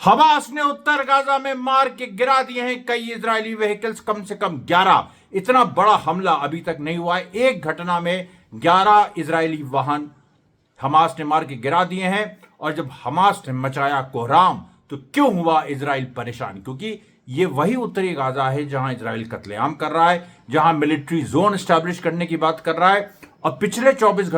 Hamas ने उत्तर Gaza में मार के गिरा दिए हैं कई इजरायली व्हीकल्स, कम से कम 11। इतना बड़ा हमला अभी तक नहीं हुआ है। एक घटना में 11 इजरायली वाहन हमास ने मार के गिरा दिए हैं। और जब हमास ने मचाया कोहराम, तो क्यों हुआ इजराइल परेशान? क्योंकि ये वही उत्तरी गाजा है जहां इजराइल कत्लेआम कर रहा है, जहां मिलिट्री जोन स्टैब्लिश करने की बात कर रहा है। और पिछले 24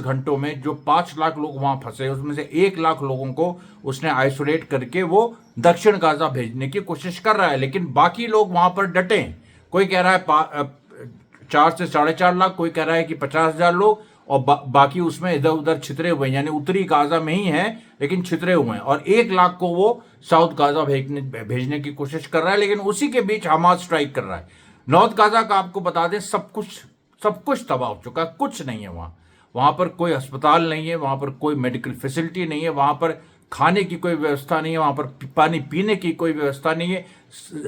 घंटों में जो 5 लाख लोग वहां फंसे, उसमें से 1 लाख लोगों को उसने आइसोलेट करके वो दक्षिण गाजा भेजने की कोशिश कर रहा है। लेकिन बाकी लोग वहां पर डटे हैं। कोई कह रहा है 4 से 4.5 लाख, कोई कह रहा है कि 50,000 लोग, और बाकी उसमें इधर उधर छितरे हुए हैं, यानी उत्तरी गाजा में ही हैं लेकिन छितरे हुए हैं। और 1 लाख को वो साउथ गाजा भेजने की कोशिश कर रहा है। लेकिन उसी के बीच हमास स्ट्राइक कर रहा है। नॉर्थ गाजा का आपको बता दें, सब कुछ तबाह हो चुका है, कुछ नहीं है वहां पर कोई अस्पताल नहीं है, वहां पर कोई मेडिकल फैसिलिटी नहीं है, वहां पर खाने की कोई व्यवस्था नहीं है, वहां पर पानी पीने की कोई व्यवस्था नहीं है।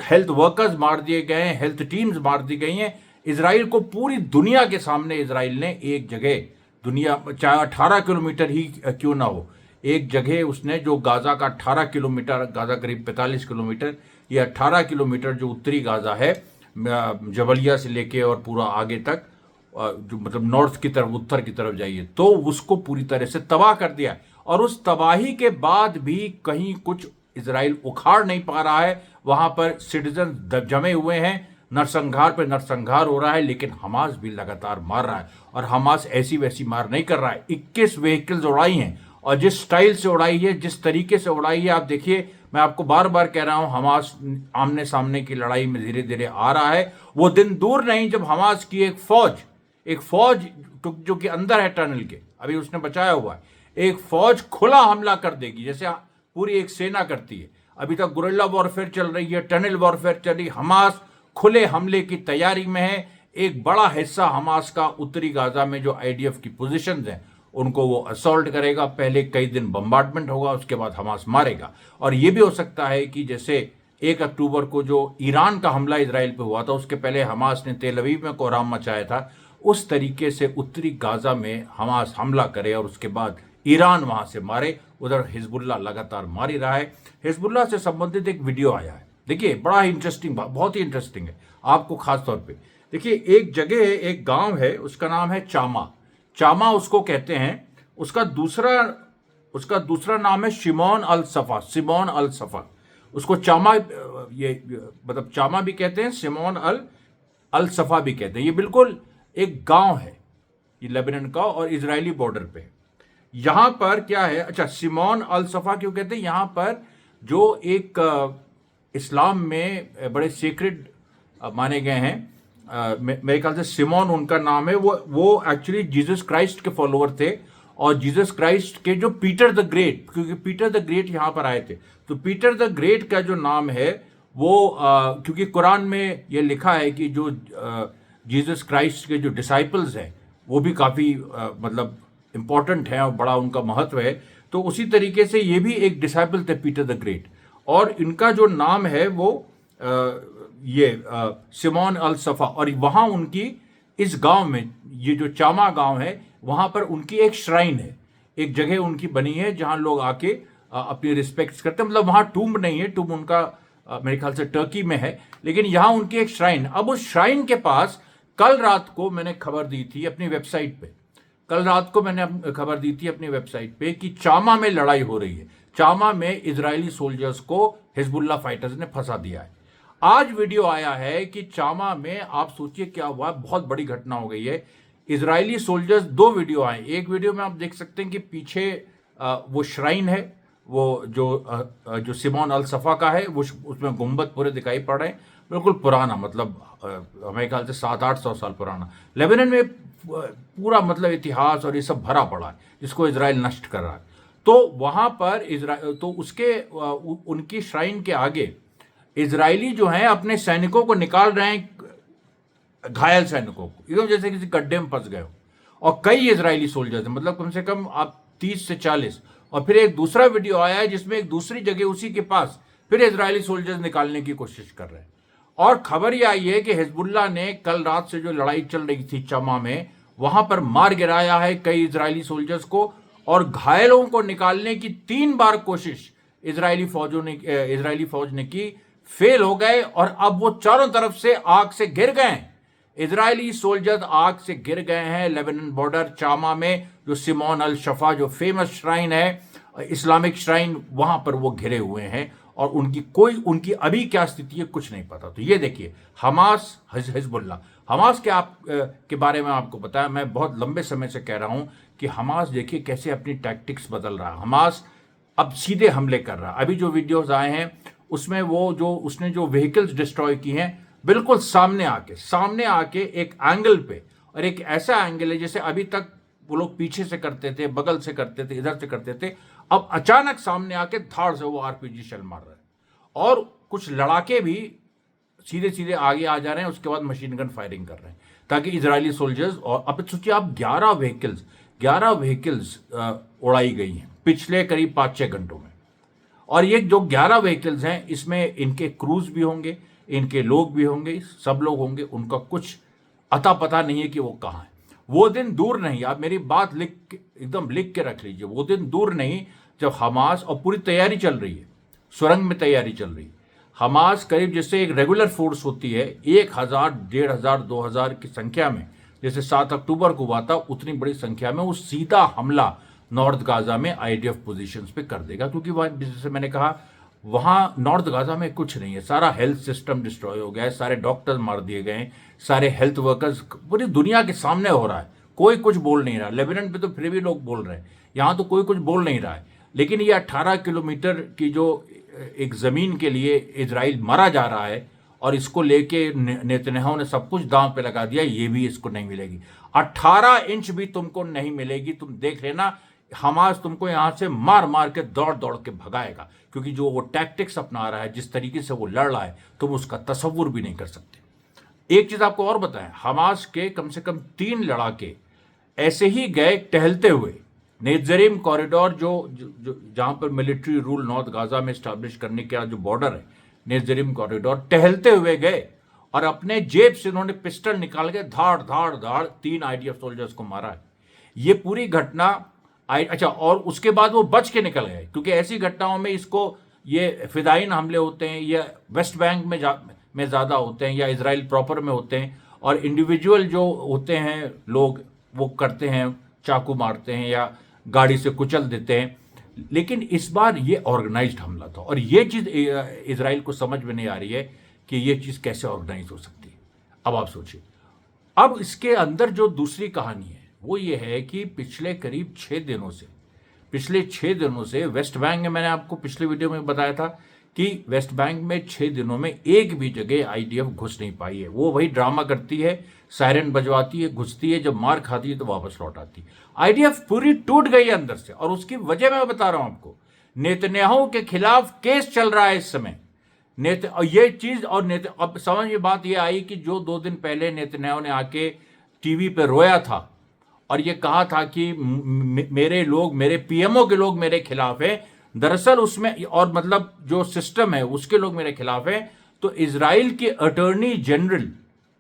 हेल्थ वर्कर्स मार दिए गए हैं, हेल्थ टीम्स मार दी गई हैं। इजराइल को पूरी दुनिया के सामने इजराइल ने एक जगह, दुनिया चाहे 18 किलोमीटर ही क्यों ना हो, एक जगह उसने जो गाजा का 18 किलोमीटर, गाजा करीब 45 किलोमीटर, ये 18 किलोमीटर जो उत्तरी गाजा है, जबलिया से लेके और पूरा आगे तक, जो मतलब नॉर्थ की तरफ, उत्तर की तरफ जाइए, तो उसको पूरी तरह से तबाह कर दिया। और उस तबाही के बाद भी कहीं कुछ इजराइल उखाड़ नहीं पा रहा है। वहां पर सिटीजन जमे हुए हैं, नरसंहार पे नरसंहार हो रहा है। लेकिन हमास भी लगातार मार रहा है, और हमास ऐसी वैसी मार नहीं कर रहा है। 21 व्हीकल्स उड़ाई हैं, और जिस स्टाइल से उड़ाई है, जिस तरीके से उड़ाई है, आप देखिए, मैं आपको बार बार कह रहा हूं, हमास आमने सामने की लड़ाई में धीरे धीरे आ रहा है। वो दिन दूर नहीं जब हमास की एक फौज जो कि अंदर है टनल के, अभी उसने बचाया हुआ है, एक फौज खुला हमला कर देगी, जैसे पूरी एक सेना करती है। अभी तक गुरिल्ला वॉरफेयर चल रही है, टनल वॉरफेयर चल रही है, हमास खुले हमले की तैयारी में है। एक बड़ा हिस्सा हमास का उत्तरी गाजा में जो आईडीएफ की पोजीशंस हैं, उनको वो असॉल्ट करेगा। पहले कई दिन बम्बार्डमेंट होगा, उसके बाद हमास मारेगा। और ये भी हो सकता है कि जैसे 1 अक्टूबर को जो ईरान का हमला इजराइल पे हुआ था, उसके पहले हमास ने तेल अवीव में कोहराम मचाया था, उस तरीके से उत्तरी गाजा में हमास हमला करे और उसके बाद ईरान वहां से मारे। उधर हिजबुल्ला लगातार मार ही रहा है। हिजबुल्ला से संबंधित एक वीडियो आया है, देखिए, बड़ा ही इंटरेस्टिंग, बहुत ही इंटरेस्टिंग है आपको खास तौर पे। देखिए, एक जगह है, एक गांव है, उसका नाम है चामा उसको कहते हैं। उसका दूसरा नाम है शिमोन अल सफा। उसको चामा, ये मतलब चामा भी कहते हैं, शिमोन अल सफा भी कहते हैं। ये बिल्कुल एक गांव है, ये लेबनान का और इजरायली बॉर्डर पे। यहां पर क्या है, अच्छा, शिमोन अल सफा क्यों कहते हैं? यहां पर जो एक इस्लाम में बड़े सीक्रेट माने गए हैं, मेरे ख्याल से सिमोन उनका नाम है। वो एक्चुअली जीसस क्राइस्ट के फॉलोअर थे, और जीसस क्राइस्ट के जो पीटर द ग्रेट, क्योंकि पीटर द ग्रेट यहां पर आए थे, तो पीटर द ग्रेट का जो नाम है वो क्योंकि कुरान में ये लिखा है कि जो जीसस क्राइस्ट के जो डिसाइपल्स हैं वो भी काफ़ी मतलब इंपॉर्टेंट हैं और बड़ा उनका महत्व है। तो उसी तरीके से ये भी एक डिसाइपल थे, पीटर द ग्रेट। और इनका जो नाम है वो सिमोन अल सफा। और वहाँ उनकी, इस गांव में, ये जो चामा गांव है, वहाँ पर उनकी एक श्राइन है, एक जगह उनकी बनी है जहाँ लोग आके अपनी रिस्पेक्ट्स करते हैं। मतलब वहाँ टूम्ब नहीं है, टूम्ब उनका मेरे ख्याल से टर्की में है, लेकिन यहाँ उनकी एक श्राइन। अब उस श्राइन के पास कल रात को मैंने खबर दी थी अपनी वेबसाइट पे, कि चामा में लड़ाई हो रही है। चामा में इजरायली सोल्जर्स को हिजबुल्ला फाइटर्स ने फंसा दिया है। आज वीडियो आया है कि चामा में, आप सोचिए क्या हुआ, बहुत बड़ी घटना हो गई है। इजरायली सोल्जर्स, 2 वीडियो आए। एक वीडियो में आप देख सकते हैं कि पीछे वो श्राइन है, वो जो सिमोन अल सफा का है, वो उसमें गुंबद पूरे दिखाई पड़ रहे हैं, बिल्कुल पुराना, मतलब हमारे ख्याल से 700-800 साल पुराना। लेबनान में पूरा मतलब इतिहास और ये सब भरा पड़ा है, जिसको इजराइल नष्ट कर रहा है। तो वहां पर तो उनकी श्राइन के आगे इजरायली जो हैं अपने सैनिकों को निकाल रहे हैं, घायल सैनिकों को, एकदम जैसे किसी गड्ढे में फंस गए हो। और कई इजरायली सोल्जर्स हैं, मतलब कम से कम आप 30 से 40। और फिर एक दूसरा वीडियो आया है जिसमें एक दूसरी जगह उसी के पास फिर इजरायली सोल्जर्स निकालने की कोशिश कर रहे हैं। और खबर यह आई है कि हिजबुल्ला ने कल रात से जो लड़ाई चल रही थी चामा में, वहां पर मार गिराया है कई इजरायली सोल्जर्स को। और घायलों को निकालने की 3 बार कोशिश इजरायली फौज ने की, फेल हो गए और अब वो चारों तरफ से आग से घिर गए हैं। इजरायली सोल्जर्स आग से घिर गए हैं। लेबनान बॉर्डर चामा में जो सिमोन अल शफा जो फेमस श्राइन है, इस्लामिक श्राइन, वहां पर वो घिरे हुए हैं और उनकी अभी क्या स्थिति है कुछ नहीं पता। तो ये देखिए हमास, हिजबुल्लाह, हमास के बारे में आपको बताया, मैं बहुत लंबे समय से कह रहा हूं कि हमास देखिए कैसे अपनी टैक्टिक्स बदल रहा है। हमास अब सीधे हमले कर रहा है। अभी जो वीडियोस आए हैं उसमें उसने जो व्हीकल्स डिस्ट्रॉय की हैं बिल्कुल सामने आके एक एंगल पे, और एक ऐसा एंगल है जैसे अभी तक वो लोग पीछे से करते थे, बगल से करते थे, इधर से करते थे, अब अचानक सामने आके धाड़ से वो आरपीजी शेल मार रहे हैं और कुछ लड़ाके भी सीधे सीधे आगे आ जा रहे हैं। उसके बाद मशीन गन फायरिंग कर रहे हैं ताकि इजरायली सोल्जर्स, और अब सोचिए आप 11 व्हीकल्स उड़ाई गई हैं पिछले करीब 5-6 घंटों में। और ये जो 11 व्हीकल्स हैं इसमें इनके क्रूज भी होंगे, इनके लोग भी होंगे, सब लोग होंगे, उनका कुछ अता पता नहीं है कि वो कहाँ है। वो दिन दूर नहीं, आप मेरी बात एकदम लिख के रख लीजिए, वो दिन दूर नहीं जब हमास, और पूरी तैयारी चल रही है, सुरंग में तैयारी चल रही है। हमास करीब जैसे एक रेगुलर फोर्स होती है 1000, 1500, 2000 की संख्या में, जैसे 7 अक्टूबर को हुआ था, उतनी बड़ी संख्या में वो सीधा हमला नॉर्थ गाजा में आईडीएफ पोजीशंस पे कर देगा। क्योंकि वहां, जैसे मैंने कहा, वहां नॉर्थ गाजा में कुछ नहीं है, सारा हेल्थ सिस्टम डिस्ट्रॉय हो गया है, सारे डॉक्टर्स मार दिए गए, सारे हेल्थ वर्कर्स, पूरी दुनिया के सामने हो रहा है, कोई कुछ बोल नहीं रहा। लेबनान पे तो फिर भी लोग बोल रहे हैं, यहां तो कोई कुछ बोल नहीं रहा है। लेकिन ये 18 किलोमीटर की जो एक जमीन के लिए इजराइल मरा जा रहा है, और इसको लेके नेतन्याहू ने सब कुछ दांव पे लगा दिया, ये भी इसको नहीं मिलेगी। 18 इंच भी तुमको नहीं मिलेगी, तुम देख लेना। हमास तुमको यहां से मार मार के दौड़ दौड़ के भगाएगा, क्योंकि जो वो टैक्टिक्स अपना रहा है, जिस तरीके से वो लड़ रहा है, तुम उसका तसव्वुर भी नहीं कर सकते। एक चीज आपको और बताएं, हमास के कम से कम 3 लड़ाके ऐसे ही गए टहलते हुए नेत्जरीम कॉरिडोर, जहां पर मिलिट्री रूल नॉर्थ गाजा में स्टैब्लिश करने का जो बॉर्डर है, नेत्जरीम कॉरिडोर, टहलते हुए गए और अपने जेब से उन्होंने पिस्टल निकाल के धाड़ धाड़ धाड़ 3 आईडीएफ सोल्जर्स को मारा है। ये पूरी घटना अच्छा, और उसके बाद वो बच के निकल गए, क्योंकि ऐसी घटनाओं में ये फिदाइन हमले होते हैं, या वेस्ट बैंक में ज़्यादा होते हैं, या इजराइल प्रॉपर में होते हैं, और इंडिविजुअल जो होते हैं लोग वो करते हैं, चाकू मारते हैं या गाड़ी से कुचल देते हैं। लेकिन इस बार ये ऑर्गेनाइज्ड हमला था, और ये चीज़ इजराइल को समझ में नहीं आ रही है कि ये चीज़ कैसे ऑर्गेनाइज हो सकती है। अब आप सोचिए, अब इसके अंदर जो दूसरी कहानी है वो ये है कि पिछले करीब 6 दिनों से वेस्ट बैंक में, मैंने आपको पिछले वीडियो में बताया था कि वेस्ट बैंक में 6 दिनों में एक भी जगह आईडीएफ घुस नहीं पाई है। वो वही ड्रामा करती है, सायरन बजवाती है, घुसती है, जब मार खाती है तो वापस लौट आती है। आईडीएफ पूरी टूट गई है अंदर से, और उसकी वजह मैं बता रहा हूं आपको। नेतन्याहू के खिलाफ केस चल रहा है इस समय। ये चीज, और अब समझ में बात ये आई कि जो 2 दिन पहले नेतन्याहू ने आके टीवी पे रोया था और ये कहा था कि मेरे पीएमओ के लोग मेरे खिलाफ है, दरअसल उसमें, और मतलब जो सिस्टम है उसके लोग मेरे खिलाफ है। तो इजराइल की अटॉर्नी जनरल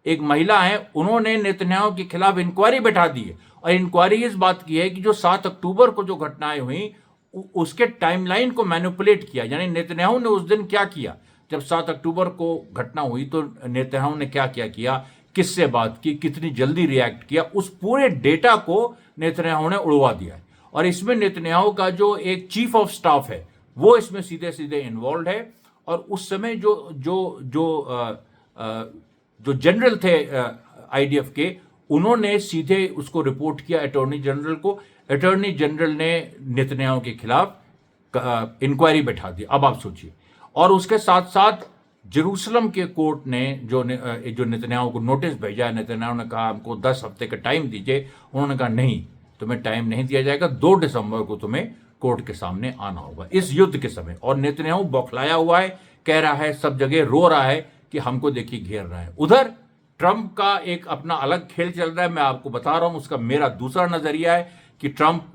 एक महिला है, उन्होंने नेतन्याहू के खिलाफ इंक्वायरी बैठा दी है, और इंक्वायरी इस बात की है कि जो 7 अक्टूबर को जो घटनाएं हुई उसके टाइमलाइन को मैनिपुलेट किया। यानी नेतन्याहू ने उस दिन क्या किया, जब 7 अक्टूबर को घटना हुई तो नेतन्याहू ने क्या किया, किससे बात की, कितनी जल्दी रिएक्ट किया, उस पूरे डेटा को नेतन्याहू ने उड़वा दिया है। और इसमें नेतन्याहू का जो एक चीफ ऑफ स्टाफ है वो इसमें सीधे सीधे इन्वॉल्व है। और उस समय जो जनरल थे आईडीएफ के, उन्होंने सीधे उसको रिपोर्ट किया अटॉर्नी जनरल को। अटॉर्नी जनरल ने नेतन्याहू के खिलाफ इंक्वायरी बैठा दी। अब आप सोचिए, और उसके साथ साथ जेरूसलम के कोर्ट ने जो नेतन्याहू को नोटिस भेजा, नेतन्याहू ने कहा हमको 10 हफ्ते का टाइम दीजिए। उन्होंने कहा नहीं, तुम्हें टाइम नहीं दिया जाएगा, 2 दिसंबर को तुम्हें कोर्ट के सामने आना होगा इस युद्ध के समय। और नेतन्याहू बौखलाया हुआ है, कह रहा है, सब जगह रो रहा है कि हमको देखिए घेर रहा है। उधर ट्रंप का एक अपना अलग खेल चल रहा है। मैं आपको बता रहा हूं, उसका मेरा दूसरा नजरिया है कि ट्रंप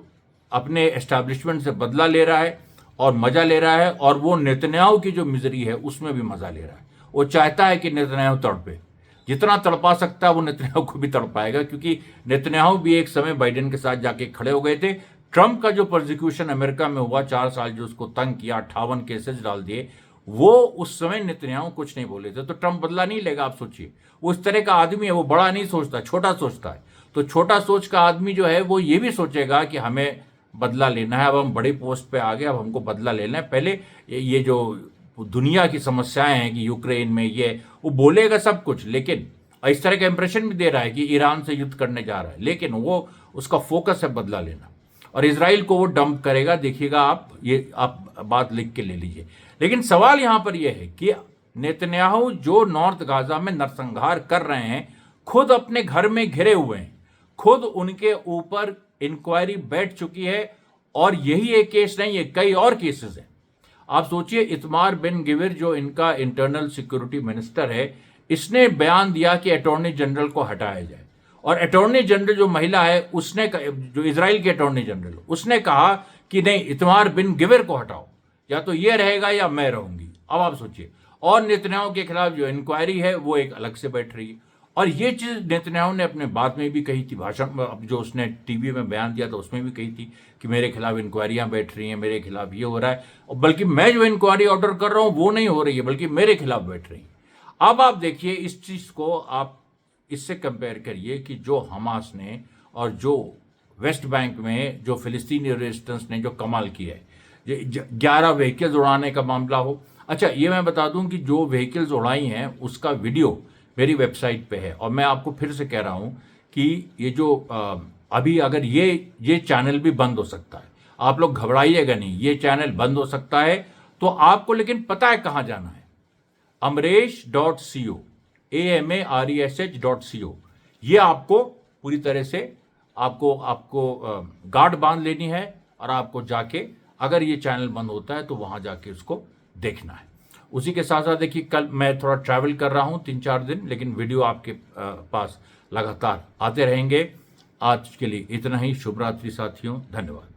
अपने एस्टैब्लिशमेंट से बदला ले रहा है और मजा ले रहा है, और वो नेतन्याहू की जो मिजरी है उसमें भी मजा ले रहा है। वो चाहता है कि नेतन्याहू तड़पे, जितना तड़पा सकता है वो नेतन्याहू को भी तड़पाएगा, क्योंकि नेतन्याहू भी एक समय बाइडेन के साथ जाके खड़े हो गए थे। ट्रंप का जो प्रोसिक्यूशन अमेरिका में हुआ 4 साल जो उसको तंग किया, 58 केसेस डाल दिए, वो उस समय नेतन्याहू कुछ नहीं बोले थे। तो ट्रंप बदला नहीं लेगा, आप सोचिए। वो उस तरह का आदमी है, वो बड़ा नहीं सोचता, छोटा सोचता है। तो छोटा सोच का आदमी जो है वो ये भी सोचेगा कि हमें बदला लेना है, अब हम बड़ी पोस्ट पे आ गए, अब हमको बदला लेना है। पहले ये जो दुनिया की समस्याएं हैं कि यूक्रेन में ये, वो बोलेगा सब कुछ, लेकिन इस तरह का इंप्रेशन भी दे रहा है कि ईरान से युद्ध करने जा रहा है, लेकिन वो उसका फोकस है बदला लेना। और इजराइल को वो डंप करेगा, देखिएगा आप, ये आप बात लिख के ले लीजिए। लेकिन सवाल यहां पर यह है कि नेतन्याहू जो नॉर्थ गाजा में नरसंहार कर रहे हैं, खुद अपने घर में घिरे हुए हैं, खुद उनके ऊपर इंक्वायरी बैठ चुकी है, और यही एक केस नहीं है, कई और केसेस हैं। आप सोचिए, इतमार बिन गिविर जो इनका इंटरनल सिक्योरिटी मिनिस्टर है, इसने बयान दिया कि अटॉर्नी जनरल को हटाया जाए। और अटॉर्नी जनरल जो महिला है, उसने, जो इजराइल के अटॉर्नी जनरल, उसने कहा कि नहीं, इतमार बिन गिविर को हटाओ, या तो ये रहेगा या मैं रहूंगी। अब आप सोचिए, और नेतन्याहू के खिलाफ जो इंक्वायरी है वो एक अलग से बैठ रही है। और ये चीज नेतन्याहू ने अपने बात में भी कही थी, भाषण जो उसने टीवी में बयान दिया था उसमें भी कही थी कि मेरे खिलाफ इंक्वायरियां बैठ रही हैं, मेरे खिलाफ ये हो रहा है, और बल्कि मैं जो इंक्वायरी ऑर्डर कर रहा हूं वो नहीं हो रही है, बल्कि मेरे खिलाफ बैठ रही है। अब आप देखिए इस चीज को, आप इससे कंपेयर करिए कि जो हमास ने और जो वेस्ट बैंक में जो फिलिस्तीनी रेजिस्टेंस ने जो कमाल किया है, 11 व्हीकल्स उड़ाने का मामला हो। अच्छा, ये मैं बता दूं कि जो व्हीकल्स उड़ाई हैं उसका वीडियो मेरी वेबसाइट पे है, और मैं आपको फिर से कह रहा हूं कि ये जो अभी अगर ये चैनल भी बंद हो सकता है, आप लोग घबराइएगा नहीं, ये चैनल बंद हो सकता है। तो आपको लेकिन पता है कहां जाना है, amresh.co, AMARESH.co। ये आपको पूरी तरह से आपको गार्ड बांध लेनी है, और आपको जाके अगर ये चैनल बंद होता है तो वहां जाके उसको देखना है। उसी के साथ साथ देखिए, कल मैं थोड़ा ट्रैवल कर रहा हूं 3-4 दिन, लेकिन वीडियो आपके पास लगातार आते रहेंगे। आज के लिए इतना ही। शुभ रात्रि साथियों, धन्यवाद।